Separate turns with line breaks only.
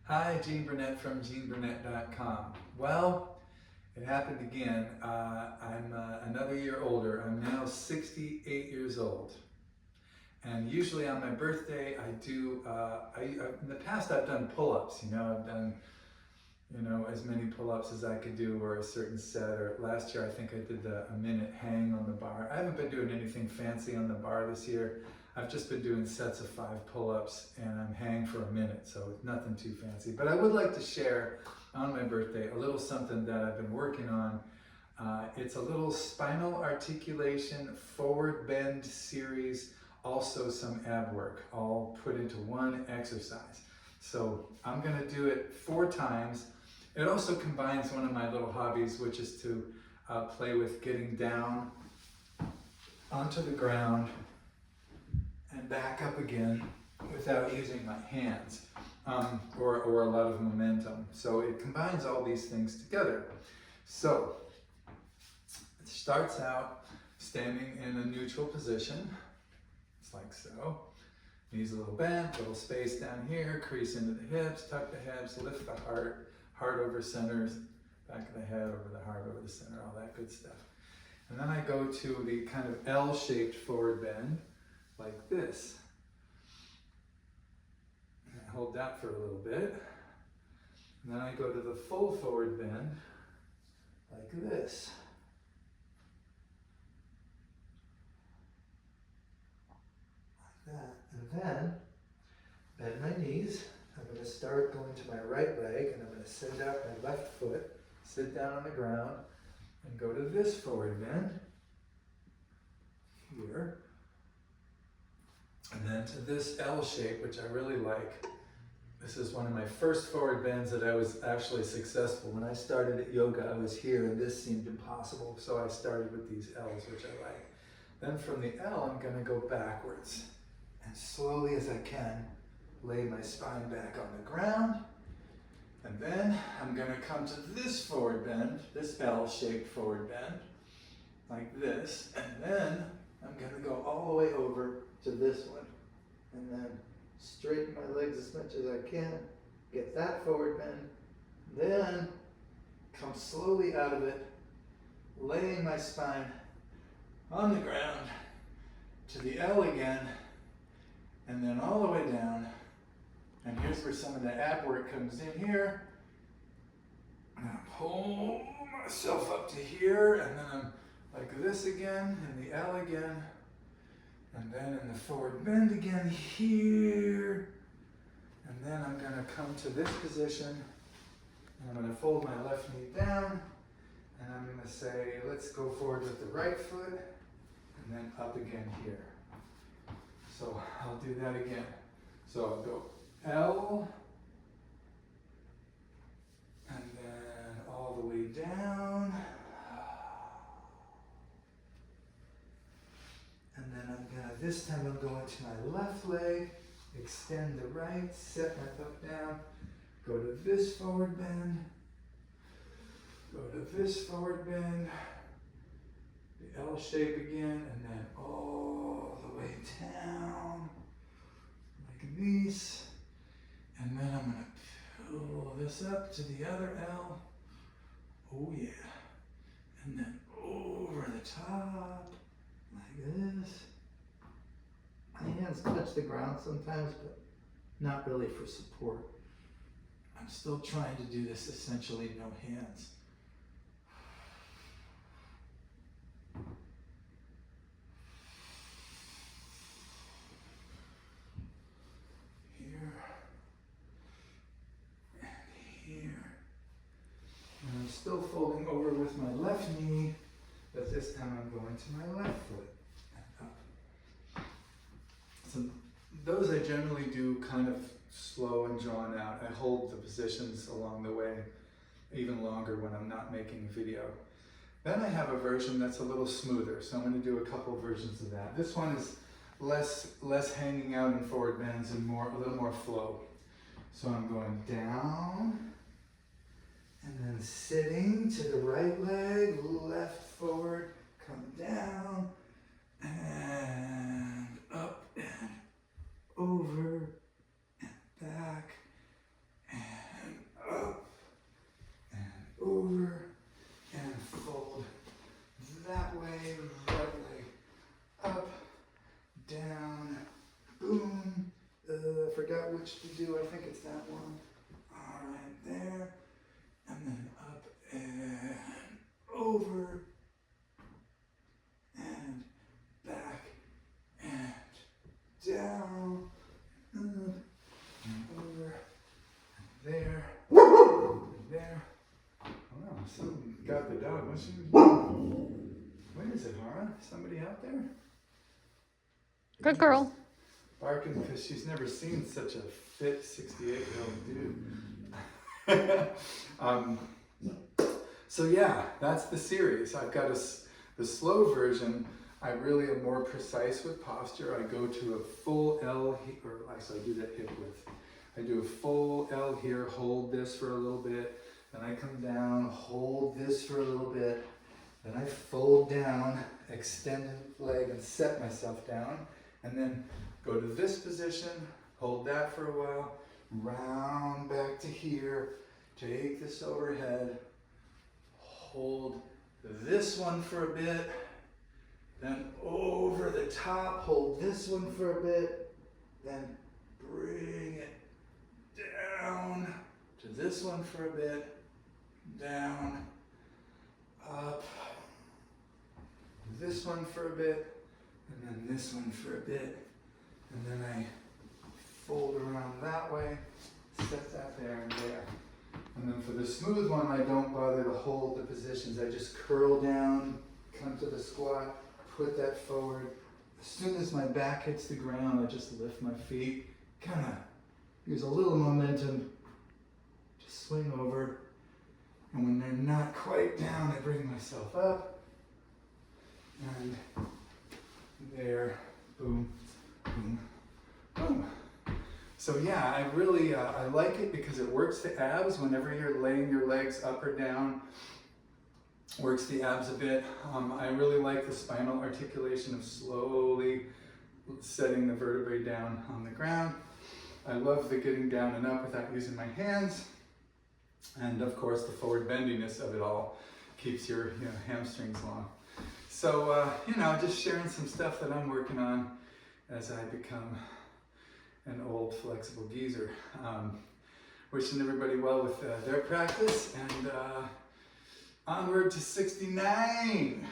Hi, Gene Burnett from geneburnett.com. Well, it happened again. I'm another year older. I'm now 68 years old. And usually on my birthday, I do, in the past I've done pull-ups, I've done, as many pull-ups as I could do or a certain set. Or last year I think I did a minute hang on the bar. I haven't been doing anything fancy on the bar this year. I've just been doing sets of 5 pull-ups and I'm hanging for a minute, so nothing too fancy. But I would like to share on my birthday a little something that I've been working on. It's a little spinal articulation forward bend series, also some ab work, all put into one exercise. So I'm gonna do it 4 times. It also combines one of my little hobbies, which is to play with getting down onto the ground and back up again without using my hands or a lot of momentum. So it combines all these things together. So it starts out standing in a neutral position. It's like so. Knees a little bent, little space down here, crease into the hips, tuck the hips, lift the heart over center, back of the head over the heart over the center, all that good stuff. And then I go to the kind of L-shaped forward bend, like this. And I hold that for a little bit. And then I go to the full forward bend, like this. Like that. And then, bend my knees. I'm going to start going to my right leg, and I'm going to send out my left foot, sit down on the ground, and go to this forward bend, here. And then to this L shape, which I really like. This is one of my first forward bends that I was actually successful. When I started at yoga, I was here and this seemed impossible. So I started with these L's, which I like. Then from the L, I'm gonna go backwards. And slowly as I can, lay my spine back on the ground. And then I'm gonna come to this forward bend, this L-shaped forward bend, like this. And then I'm gonna go all the way over to this one. And then straighten my legs as much as I can, get that forward bend, then come slowly out of it, laying my spine on the ground to the L again, and then all the way down. And here's where some of the ab work comes in here. And I pull myself up to here, and then I'm like this again, and the L again. And then in the forward bend again here. And then I'm gonna come to this position. And I'm gonna fold my left knee down. And I'm gonna say, let's go forward with the right foot. And then up again here. So I'll do that again. So I'll go L. And then all the way down. And then I'm gonna, this time I'm going to my left leg, extend the right, set my foot down, go to this forward bend, go to this forward bend, the L shape again, and then all the way down, like this. And then I'm gonna pull this up to the other L. Oh yeah. And then over the top. Like this. My hands touch the ground sometimes, but not really for support. I'm still trying to do this essentially no hands. Here. And here. And I'm still folding over with my left knee. But this time I'm going to my left foot and up. So those I generally do kind of slow and drawn out. I hold the positions along the way even longer when I'm not making a video. Then I have a version that's a little smoother, so I'm going to do a couple versions of that. This one is less hanging out in forward bends and a little more flow. So I'm going down. And then sitting to the right leg, left forward, come down, and up, and over, and back, and I forgot which to do. I think it's that one. All right, there. And then up and over. And back and down. And over. And there. And there. Oh, someone got the dog. What's she doing? What is it, Hara? Somebody out there?
Good girl.
Barking because she's never seen such a fit 68-year-old dude. So yeah, that's the series. I've got the slow version. I really am more precise with posture. I go to a full L, or actually I do that hip width. I do a full L here, hold this for a little bit, then I come down, hold this for a little bit, then I fold down, extend the leg and set myself down, and then go to this position, hold that for a while, round back to here, take this overhead, hold this one for a bit, then over the top, hold this one for a bit, then bring it down to this one for a bit, down, up, this one for a bit, and then this one for a bit, and then I fold around that way, set that there and there. And then for the smooth one, I don't bother to hold the positions. I just curl down, come to the squat, put that forward. As soon as my back hits the ground, I just lift my feet, kind of use a little momentum, just swing over. And when they're not quite down, I bring myself up. And there, boom, boom, boom. So yeah, I really, I like it because it works the abs whenever you're laying your legs up or down. Works the abs a bit. I really like the spinal articulation of slowly setting the vertebrae down on the ground. I love the getting down and up without using my hands. And of course, the forward bendiness of it all keeps your hamstrings long. So, just sharing some stuff that I'm working on as I become an old flexible geezer. Wishing everybody well with their practice, and onward to 69.